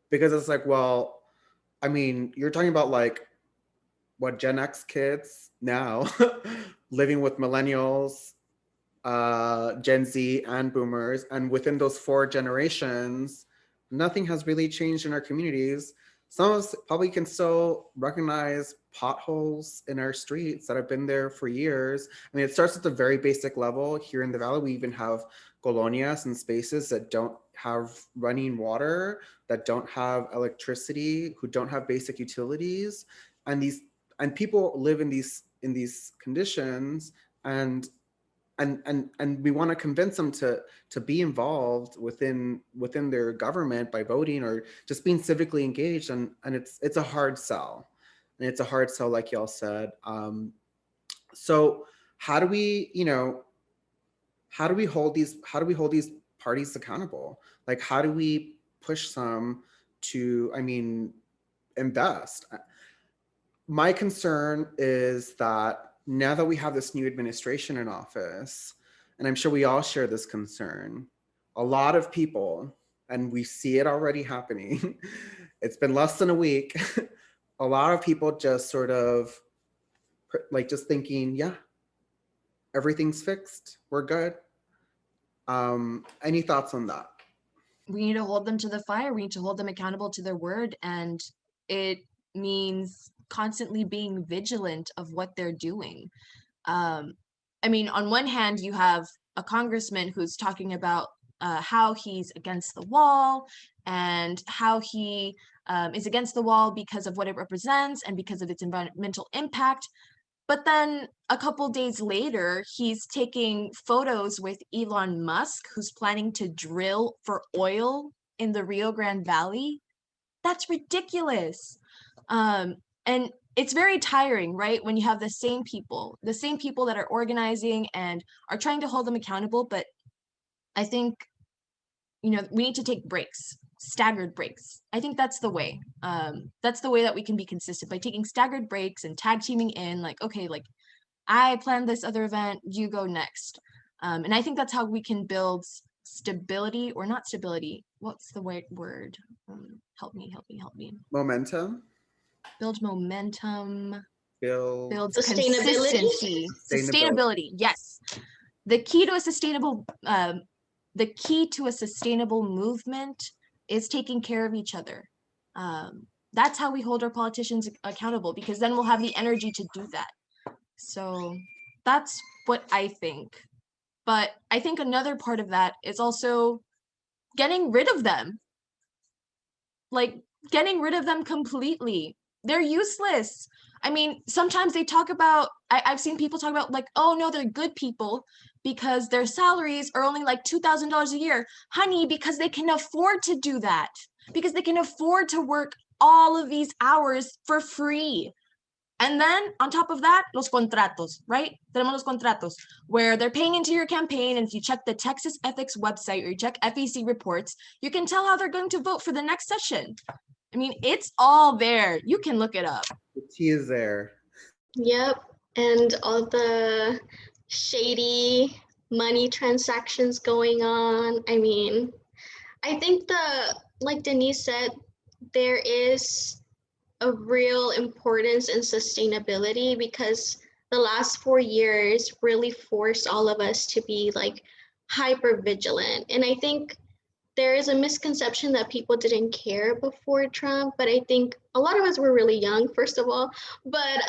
Because it's like, well, I mean, you're talking about like what Gen X kids now living with millennials, Gen Z, and boomers. And within those 4 generations, nothing has really changed in our communities. Some of us probably can still recognize potholes in our streets that have been there for years. I mean, it starts at the very basic level. Here in the Valley, we even have colonias and spaces that don't have running water, that don't have electricity, who don't have basic utilities. And people live in these conditions, and we want to convince them to be involved within their government by voting or just being civically engaged, and it's a hard sell, like y'all said. So how do we hold these parties accountable? Like, how do we push some to, invest? My concern is that now that we have this new administration in office, and I'm sure we all share this concern, a lot of people, and we see it already happening, it's been less than a week, a lot of people just sort of like just thinking, yeah, everything's fixed, we're good. Any thoughts on that? We need to hold them to the fire. We need to hold them accountable to their word. And it means constantly being vigilant of what they're doing. On one hand, you have a congressman who's talking about how he's against the wall and how he is against the wall because of what it represents and because of its environmental impact. But then a couple days later, he's taking photos with Elon Musk, who's planning to drill for oil in the Rio Grande Valley. That's ridiculous. And it's very tiring, right? When you have the same people that are organizing and are trying to hold them accountable. But I think, we need to take breaks, staggered breaks. I think that's the way. That's the way that we can be consistent, by taking staggered breaks and tag teaming in, like, okay, like I planned this other event, you go next. And I think that's how we can build stability, or not stability. What's the right word? Help me. Momentum. Build momentum. Build Sustainability. Consistency. Sustainability. Yes. The key to a sustainable movement is taking care of each other. That's how we hold our politicians accountable, because then we'll have the energy to do that. So that's what I think. But I think another part of that is also getting rid of them. Like, getting rid of them completely. They're useless. I mean, sometimes they talk about, I've seen people talk about, like, oh no, they're good people because their salaries are only like $2,000 a year. Honey, because they can afford to do that. Because they can afford to work all of these hours for free. And then on top of that, los contratos, right? Tenemos los contratos, where they're paying into your campaign. And if you check the Texas Ethics website or you check FEC reports, you can tell how they're going to vote for the next session. I mean, it's all there. You can look it up. The tea is there. Yep. And all the shady money transactions going on. I mean, I think like Denise said, there is a real importance in sustainability, because the last 4 years really forced all of us to be like hyper vigilant. And I think there is a misconception that people didn't care before Trump, but I think a lot of us were really young, first of all. But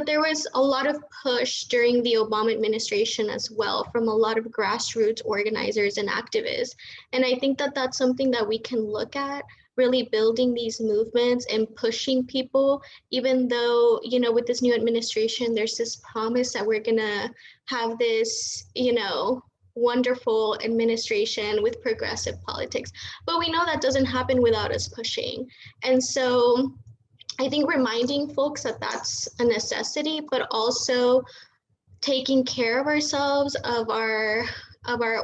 there was a lot of push during the Obama administration as well from a lot of grassroots organizers and activists. And I think that that's something that we can look at, really building these movements and pushing people, even though, with this new administration, there's this promise that we're gonna have this, wonderful administration with progressive politics. But we know that doesn't happen without us pushing. And so I think reminding folks that that's a necessity, but also taking care of ourselves, of our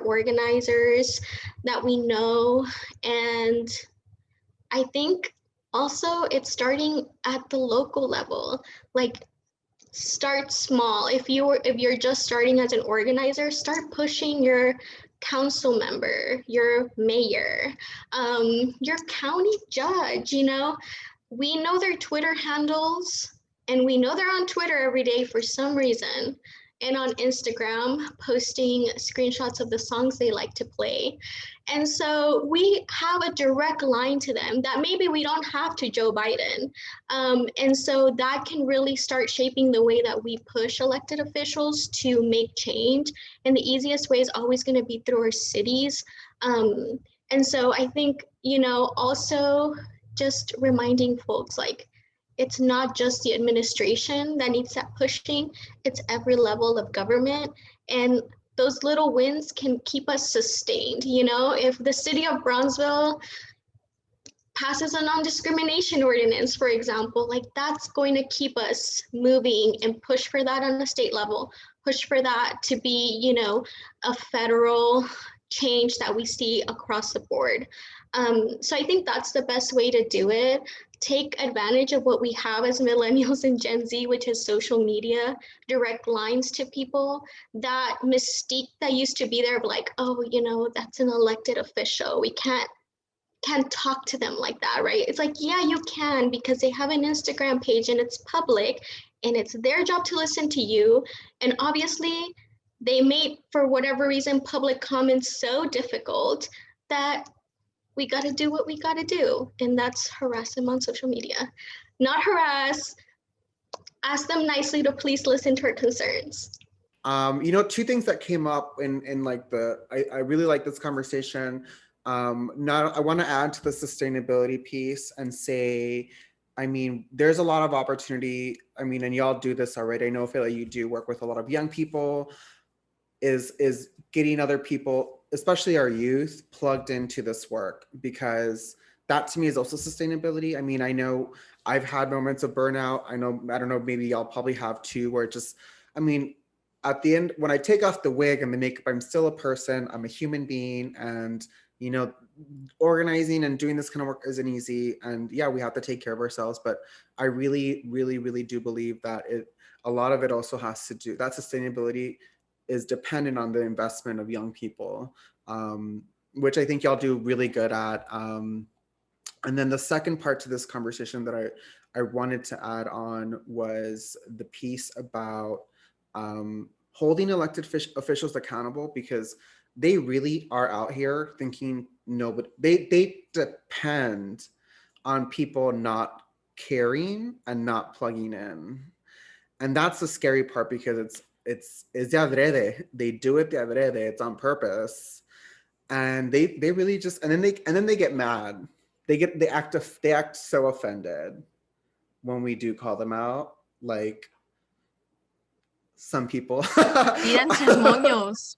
organizers that we know. And I think also it's starting at the local level. Like, start small. If you're just starting as an organizer, start pushing your council member, your mayor, your county judge. We know their Twitter handles, and we know they're on Twitter every day for some reason, and on Instagram posting screenshots of the songs they like to play. And so we have a direct line to them that maybe we don't have to Joe Biden. And so that can really start shaping the way that we push elected officials to make change. And the easiest way is always going to be through our cities. And so I think, also just reminding folks, like, it's not just the administration that needs that pushing, it's every level of government. And those little wins can keep us sustained. If the city of Brownsville passes a non-discrimination ordinance, for example, like, that's going to keep us moving and push for that on the state level, push for that to be, a federal change that we see across the board. So I think that's the best way to do it. Take advantage of what we have as millennials and Gen Z, which is social media, direct lines to people. That mystique that used to be there of like, oh, that's an elected official, we can't talk to them like that, right? It's like, yeah, you can, because they have an Instagram page and it's public and it's their job to listen to you. And obviously they made, for whatever reason, public comments so difficult that we got to do what we got to do. And that's harass them on social media. Not harass, ask them nicely to please listen to our concerns. Two things that came up in like I really like this conversation. Not I want to add to the sustainability piece and say, I mean, there's a lot of opportunity. I mean, and y'all do this already. I know, Phil, you do work with a lot of young people. Is getting other people, especially our youth, plugged into this work, because that to me is also sustainability. I mean, I know I've had moments of burnout. I don't know, maybe y'all probably have too, where it just, I mean, at the end, when I take off the wig and the makeup, I'm still a person, I'm a human being, and you know, organizing and doing this kind of work isn't easy. And yeah, we have to take care of ourselves, but I really, really, really do believe that a lot of it also has to do, that sustainability is dependent on the investment of young people, which I think y'all do really good at. And then the second part to this conversation that I wanted to add on was the piece about holding elected officials accountable, because they really are out here thinking, no, but they depend on people not caring and not plugging in. And that's the scary part, because it's de adrede. They do it de adrede. It's on purpose, and they really just, and then they get mad. They act so offended when we do call them out. Like some people. Tiran sus moños.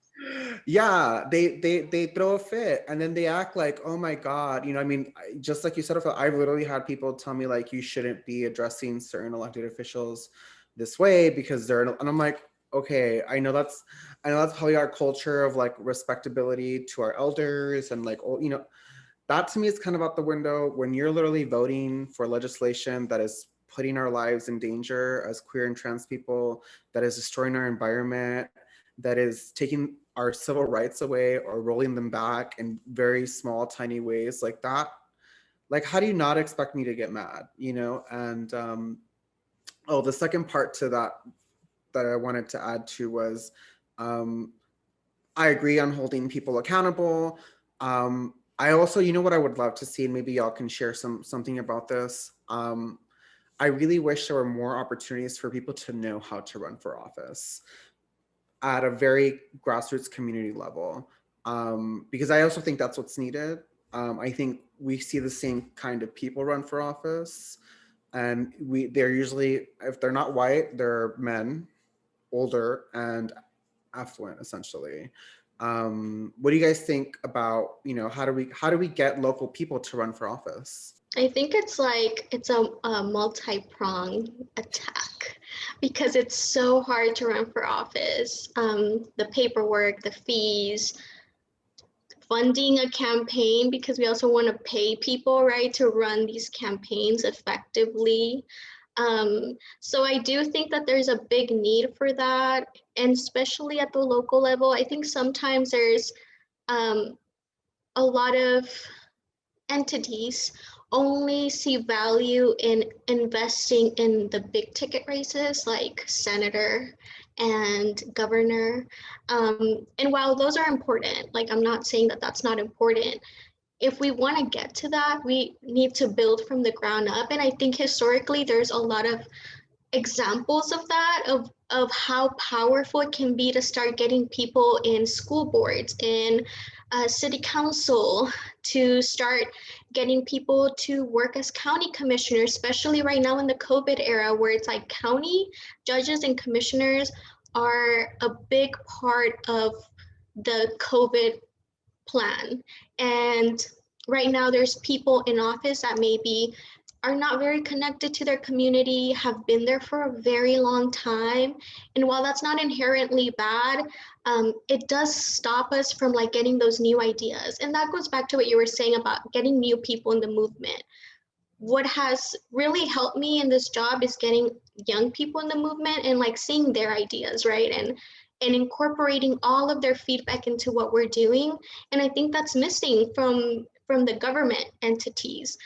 Yeah, they throw a fit, and then they act like, oh my god, I mean, just like you said, I've literally had people tell me like, you shouldn't be addressing certain elected officials this way because and I'm like, okay, I know that's probably our culture of like respectability to our elders, and like, that to me is kind of out the window when you're literally voting for legislation that is putting our lives in danger as queer and trans people, that is destroying our environment, that is taking our civil rights away or rolling them back in very small, tiny ways like that. Like, how do you not expect me to get mad, And the second part to that I wanted to add to was, I agree on holding people accountable. I also, what I would love to see, and maybe y'all can share something about this. I really wish there were more opportunities for people to know how to run for office at a very grassroots community level, because I also think that's what's needed. I think we see the same kind of people run for office, and they're usually, if they're not white, they're men, older, and affluent, essentially. What do you guys think about, how do we get local people to run for office? I think it's a multi-pronged attack, because it's so hard to run for office. The paperwork, the fees, funding a campaign, because we also want to pay people, right, to run these campaigns effectively. So I do think that there's a big need for that, and especially at the local level. I think sometimes there's a lot of entities only see value in investing in the big ticket races like senator and governor. And while those are important, like I'm not saying that that's not important, if we want to get to that, we need to build from the ground up. And I think historically there's a lot of examples of that, of how powerful it can be to start getting people in school boards, in city council, to start getting people to work as county commissioners, especially right now in the COVID era, where it's like county judges and commissioners are a big part of the COVID plan. And right now there's people in office that maybe are not very connected to their community, have been there for a very long time. And while that's not inherently bad, it does stop us from like getting those new ideas. And that goes back to what you were saying about getting new people in the movement. What has really helped me in this job is getting young people in the movement and like seeing their ideas, right? And incorporating all of their feedback into what we're doing. And I think that's missing from the government entities.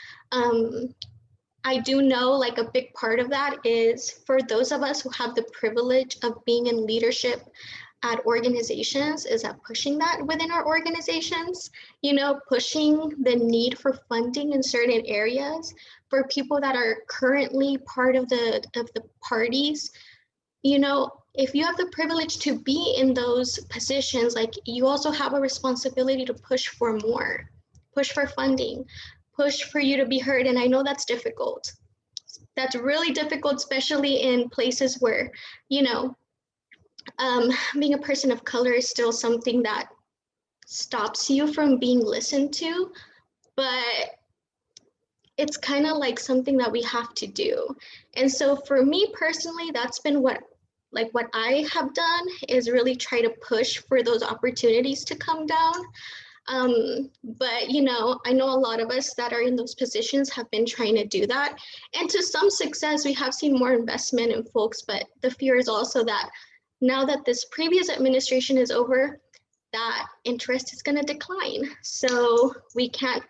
I do know like a big part of that is for those of us who have the privilege of being in leadership at organizations, is that pushing that within our organizations, pushing the need for funding in certain areas for people that are currently part of the parties. if you have the privilege to be in those positions, like you also have a responsibility to push for more, push for funding, push for you to be heard. And I know that's difficult. That's really difficult, especially in places where, you know, being a person of color is still something that stops you from being listened to, but it's kind of like something that we have to do. And so for me personally, that's been what I have done, is really try to push for those opportunities to come down. But you know, I know a lot of us that are in those positions have been trying to do that. And to some success, we have seen more investment in folks, but the fear is also that now that this previous administration is over, that interest is going to decline. So we can't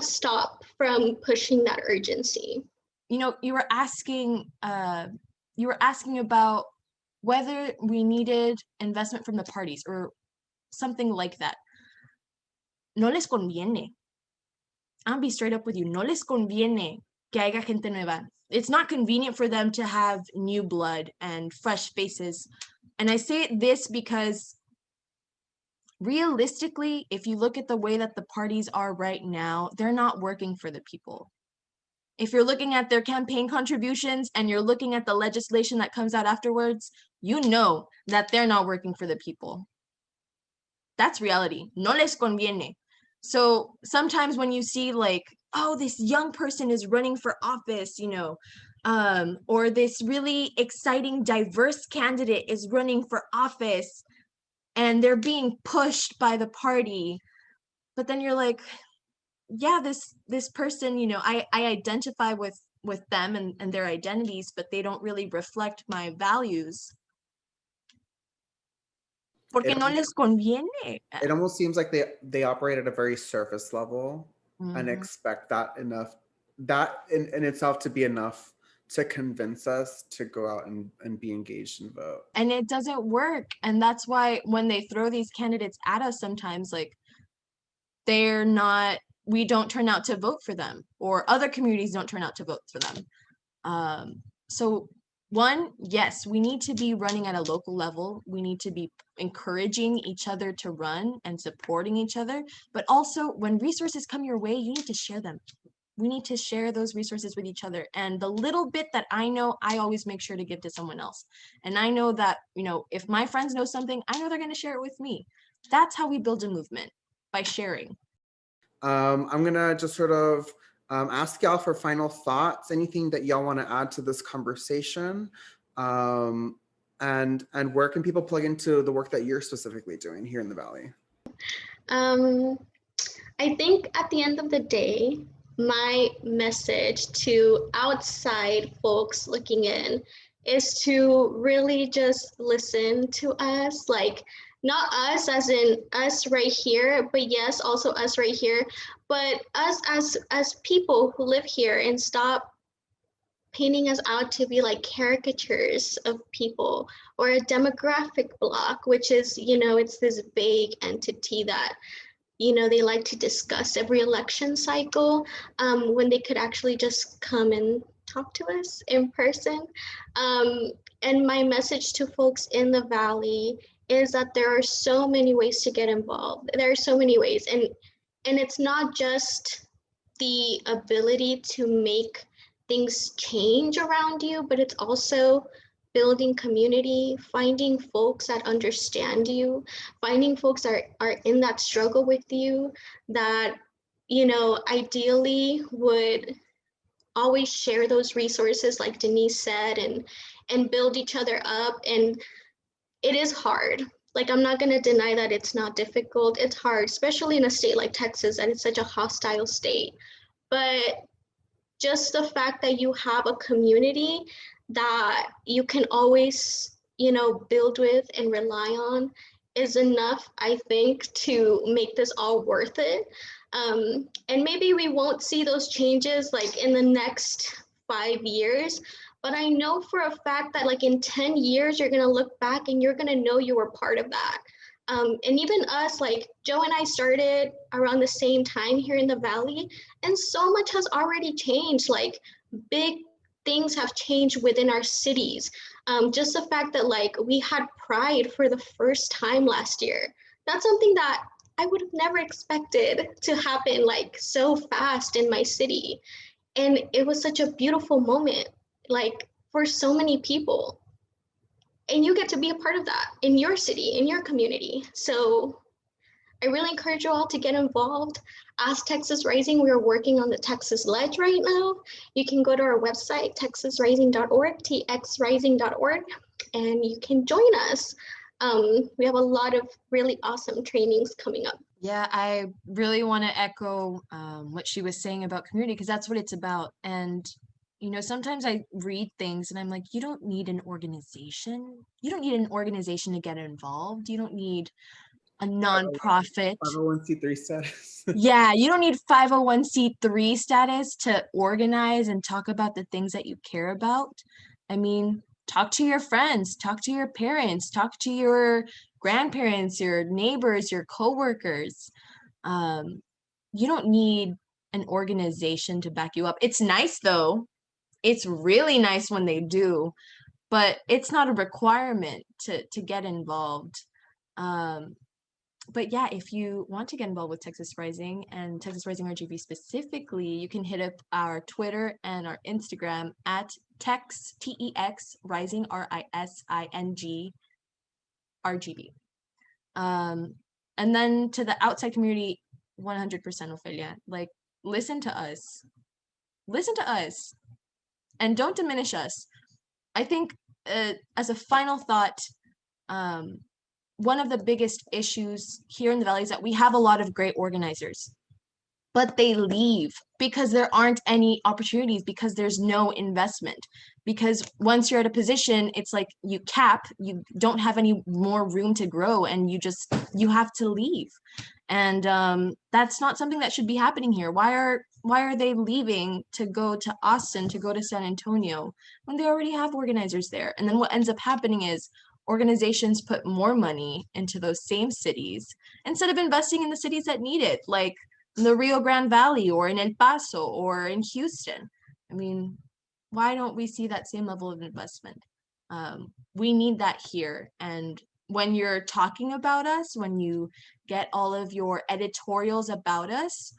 stop from pushing that urgency. You know, you were asking about whether we needed investment from the parties or something like that. No les conviene. I'll be straight up with you. No les conviene que haya gente nueva. It's not convenient for them to have new blood and fresh faces. And I say this because realistically, if you look at the way that the parties are right now, they're not working for the people. If you're looking at their campaign contributions and you're looking at the legislation that comes out afterwards, you know that they're not working for the people. That's reality. No les conviene. So sometimes when you see like, oh, this young person is running for office, you know, or this really exciting, diverse candidate is running for office and they're being pushed by the party. But then you're like, yeah, this person, you know, I identify with them and their identities, but they don't really reflect my values. Porque no les conviene. It almost seems like they operate at a very surface level and expect that in itself to be enough to convince us to go out and be engaged and vote. And it doesn't work. And that's why when they throw these candidates at us sometimes, like we don't turn out to vote for them, or other communities don't turn out to vote for them. So one, yes, we need to be running at a local level. We need to be encouraging each other to run and supporting each other. But also when resources come your way, you need to share them. We need to share those resources with each other. And the little bit that I know, I always make sure to give to someone else. And I know that, you know, if my friends know something, I know they're going to share it with me. That's how we build a movement, by sharing. I'm gonna just sort of ask y'all for final thoughts, anything that y'all want to add to this conversation, and where can people plug into the work that you're specifically doing here in the Valley? I think at the end of the day, my message to outside folks looking in is to really just listen to us, like not us as in us right here, but yes, also us right here, but us as people who live here, and stop painting us out to be like caricatures of people or a demographic block, which is, you know, it's this vague entity that, you know, they like to discuss every election cycle, when they could actually just come and talk to us in person. And my message to folks in the Valley is that there are so many ways to get involved. There are so many ways, and it's not just the ability to make things change around you, but it's also building community, finding folks that understand you, finding folks that are in that struggle with you, that, you know, ideally would always share those resources like Denise said, and build each other up. And it is hard. Like, I'm not going to deny that it's not difficult. It's hard, especially in a state like Texas, that it's such a hostile state. But just the fact that you have a community that you can always, you know, build with and rely on is enough, I think, to make this all worth it. And maybe we won't see those changes like in the next 5 years, but I know for a fact that like in 10 years, you're going to look back and you're going to know you were part of that. And even us, like Joe and I started around the same time here in the Valley, and so much has already changed. Like big things have changed within our cities. Just the fact that like we had Pride for the first time last year, that's something that I would have never expected to happen like so fast in my city. And it was such a beautiful moment, like for so many people. And you get to be a part of that in your city, in your community. So I really encourage you all to get involved. As Texas Rising, we're working on the Texas Ledge right now. You can go to our website, texasrising.org, txrising.org, and you can join us. We have a lot of really awesome trainings coming up. Yeah, I really want to echo what she was saying about community, because that's what it's about. And, you know, sometimes I read things and I'm like, you don't need an organization. You don't need an organization to get involved. You don't need a nonprofit. 501c3 status. Yeah, you don't need 501c3 status to organize and talk about the things that you care about. I mean, talk to your friends, talk to your parents, talk to your grandparents, your neighbors, your coworkers. You don't need an organization to back you up. It's nice though. It's really nice when they do, but it's not a requirement to get involved. But yeah, if you want to get involved with Texas Rising and Texas Rising RGV specifically, you can hit up our Twitter and our Instagram at TEX Rising RISING RGV. And then to the outside community, 100% Ophelia, like listen to us, and don't diminish us. I think as a final thought, one of the biggest issues here in the Valley is that we have a lot of great organizers, but they leave because there aren't any opportunities, because there's no investment. Because once you're at a position, it's like you don't have any more room to grow, and you have to leave. And that's not something that should be happening here. Why are they leaving to go to Austin, to go to San Antonio, when they already have organizers there? And then what ends up happening is organizations put more money into those same cities instead of investing in the cities that need it, like the Rio Grande Valley or in El Paso or in Houston. I mean, why don't we see that same level of investment? We need that here. And when you're talking about us, when you get all of your editorials about us,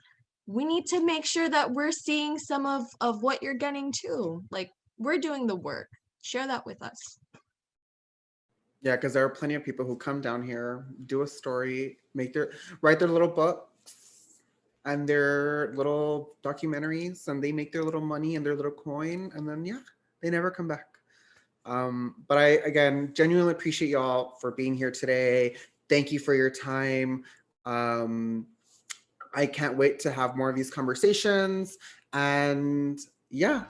we need to make sure that we're seeing some of what you're getting too. Like, we're doing the work. Share that with us. Yeah, because there are plenty of people who come down here, do a story, write their little books and their little documentaries, and they make their little money and their little coin, and then yeah, they never come back. But I, again, genuinely appreciate y'all for being here today. Thank you for your time. I can't wait to have more of these conversations. And yeah,